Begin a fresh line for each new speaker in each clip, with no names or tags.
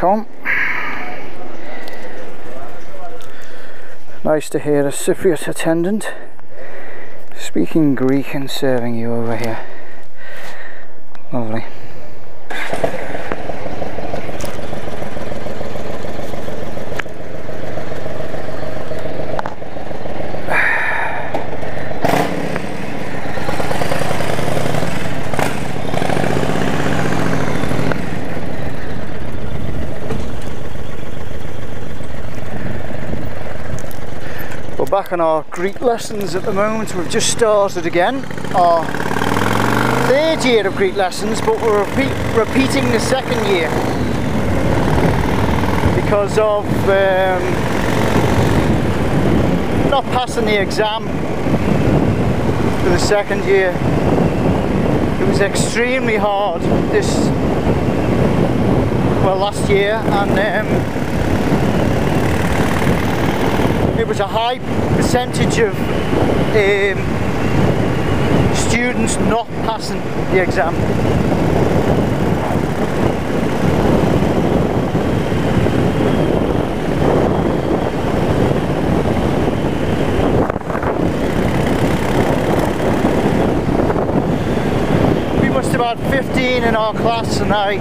home. Nice to hear a Cypriot attendant speaking Greek and serving you over here. Lovely. Back on our Greek lessons at the moment. We've just started again our third year of Greek lessons, but we're repeating the second year because of not passing the exam for the second year. It was extremely hard last year, and it was a high percentage of students not passing the exam. We must have had 15 in our class, and I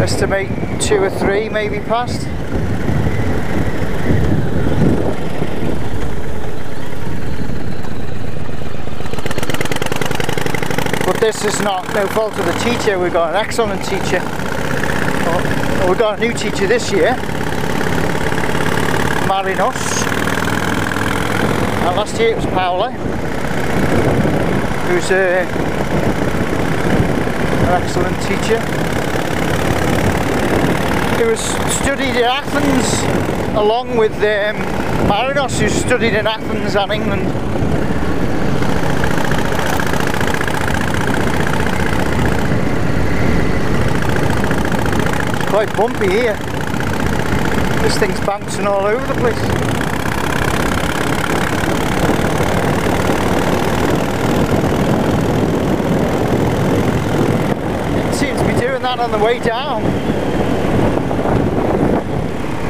estimate 2 or 3 maybe passed. This is no fault of the teacher. We've got an excellent teacher. We've got a new teacher this year, Marinos, and last year it was Paula, who's an excellent teacher. He was studied in Athens along with Marinos, who studied in Athens and England. Quite bumpy here. This thing's bouncing all over the place. It seems to be doing that on the way down.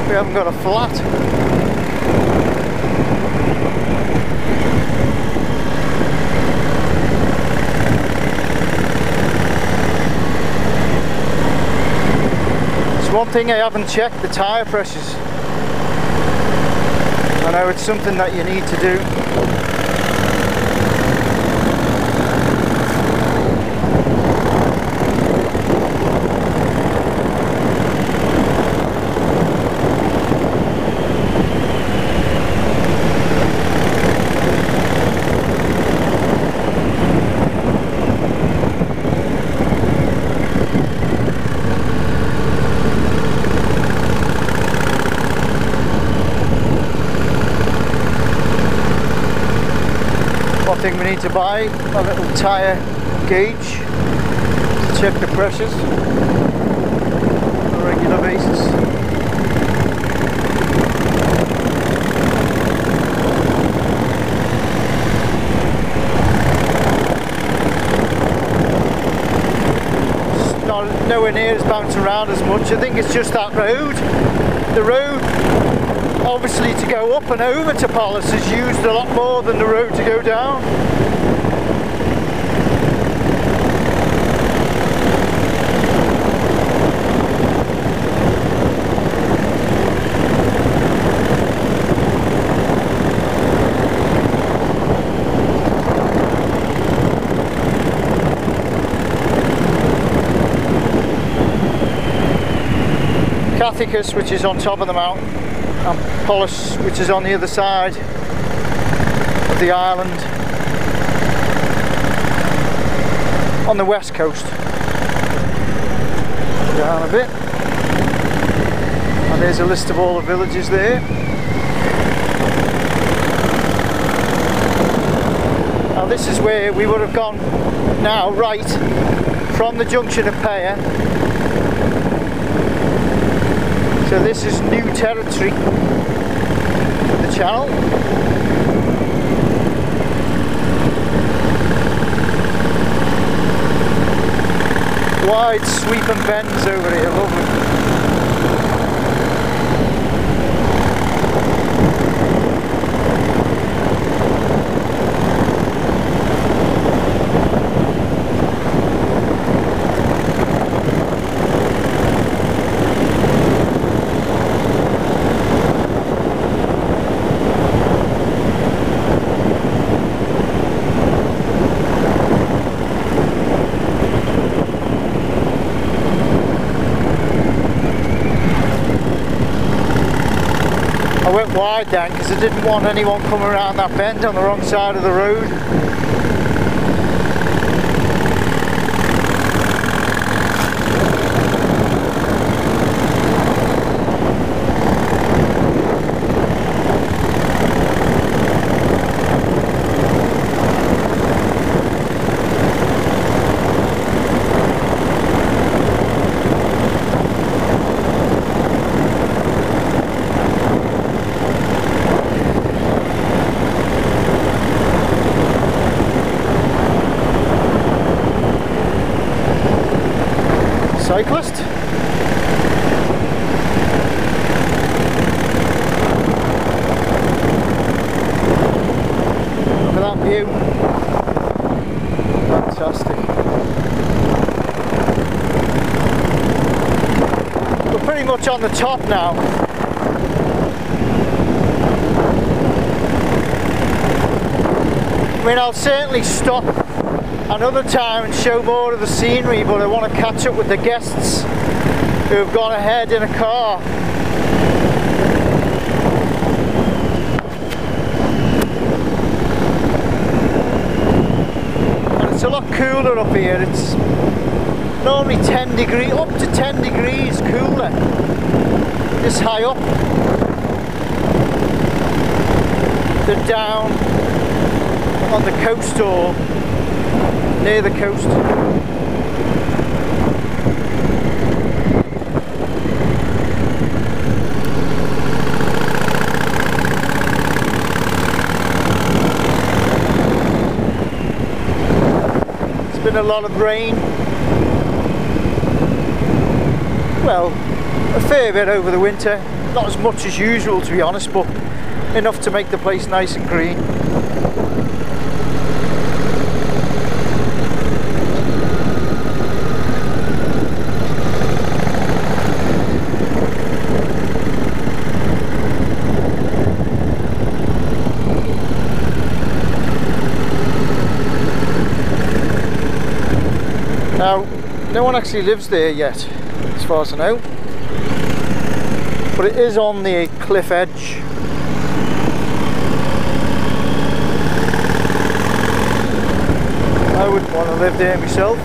We haven't got a flat. One thing I haven't checked, the tyre pressures. I know it's something that you need to do. Thing we need to buy a little tyre gauge to check the pressures on a regular basis. It's not nowhere near as bouncing around as much. I think it's just that road. The road, obviously, to go up and over to Polis is used a lot more than the road to go down. Kathikas, which is on top of the mountain, and Polis, which is on the other side of the island on the west coast. Down a bit, and there's a list of all the villages there. Now this is where we would have gone now, right from the junction of Paya. So this is new territory for the channel. Wide sweeping bends over here, lovely. I went wide then because I didn't want anyone coming around that bend on the wrong side of the road. Cyclist. Look at that view. Fantastic. We're pretty much on the top now. I mean, I'll certainly stop another time and show more of the scenery, but I want to catch up with the guests who have gone ahead in a car. And it's a lot cooler up here. It's normally 10 degrees, up to 10 degrees cooler this high up than down on the coast or near the coast. It's been a lot of rain. Well, a fair bit over the winter. Not as much as usual, to be honest, but enough to make the place nice and green. Now, no one actually lives there yet, as far as I know, but it is on the cliff edge. I wouldn't want to live there myself.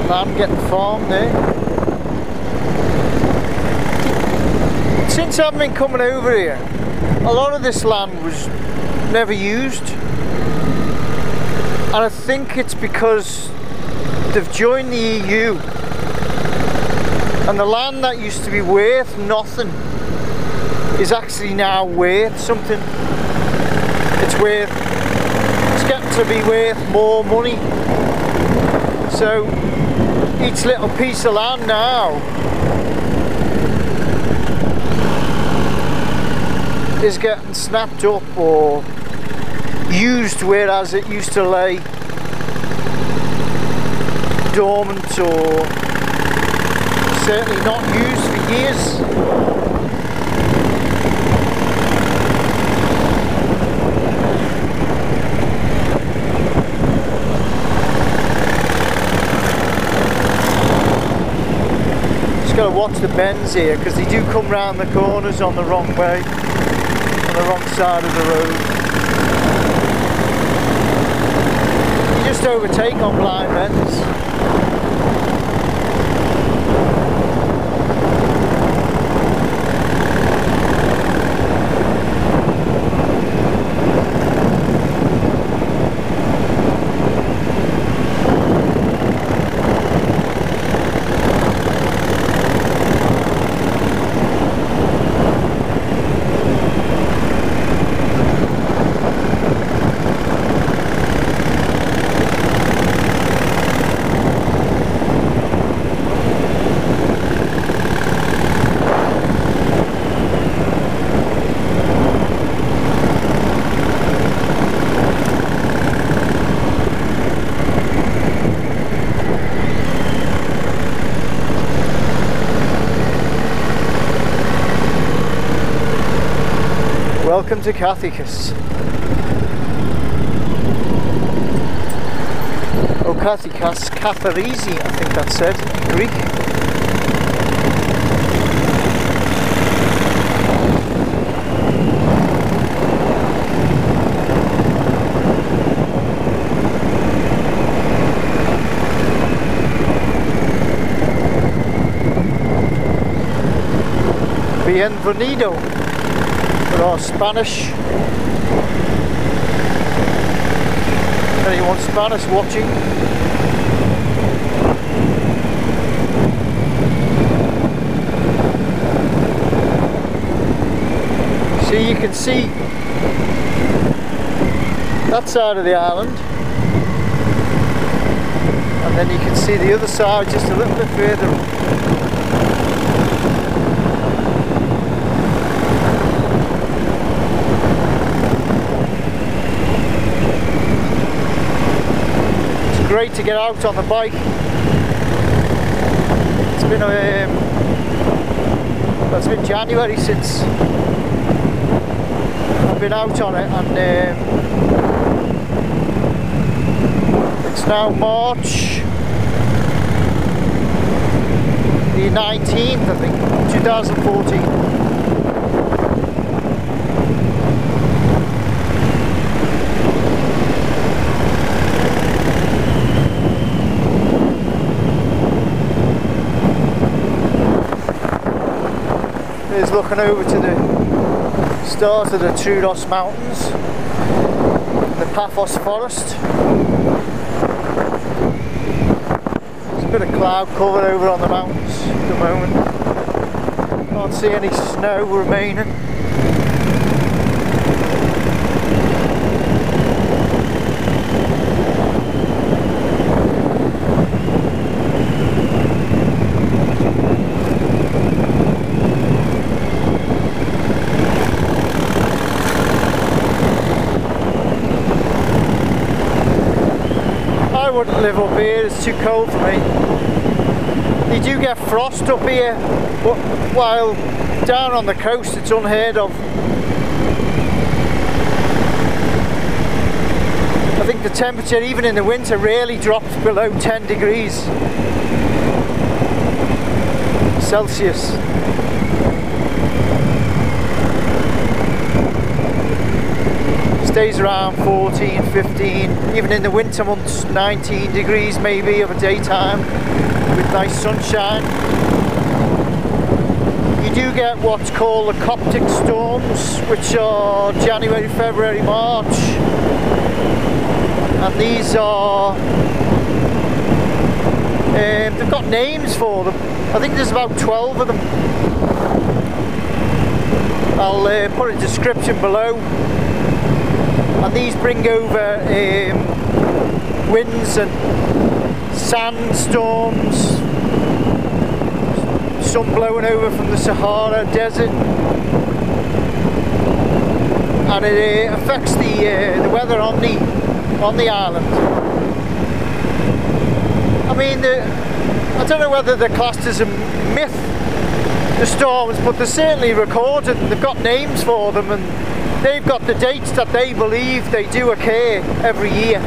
Land getting farmed there. Since I've been coming over here, a lot of this land was never used, and I think it's because they've joined the EU, and the land that used to be worth nothing is actually now worth something. It's getting to be worth more money. So each little piece of land now is getting snapped up or used, whereas it used to lay dormant or certainly not used for years. Got to watch the bends here because they do come round the corners on the wrong way, on the wrong side of the road. You just fast overtake on blind bends. Welcome to Kathikas. Oh, Kathikas, Katharisi, I think that's said in Greek. Bienvenido. For our Spanish. Anyone Spanish watching? See, you can see that side of the island, and then you can see the other side just a little bit further up. Great to get out on the bike. It's been it's been January since I've been out on it, and it's now March the 19th, I think, 2014. Is looking over to the start of the Troodos Mountains, the Paphos Forest. There's a bit of cloud cover over on the mountains at the moment. Can't see any snow remaining. I wouldn't live up here, it's too cold for me. You do get frost up here, but while down on the coast it's unheard of. I think the temperature even in the winter rarely drops below 10 degrees Celsius. Stays around 14, 15, even in the winter months 19 degrees maybe of a daytime with nice sunshine. You do get what's called the Coptic storms, which are January, February, March, and these are they've got names for them. I think there's about 12 of them. I'll put a description below. And these bring over winds and sandstorms, some blowing over from the Sahara Desert, and it affects the weather on the island. I mean, I don't know whether they're classed as a myth, the storms, but they're certainly recorded and they've got names for them, and they've got the dates that they believe they do occur every year.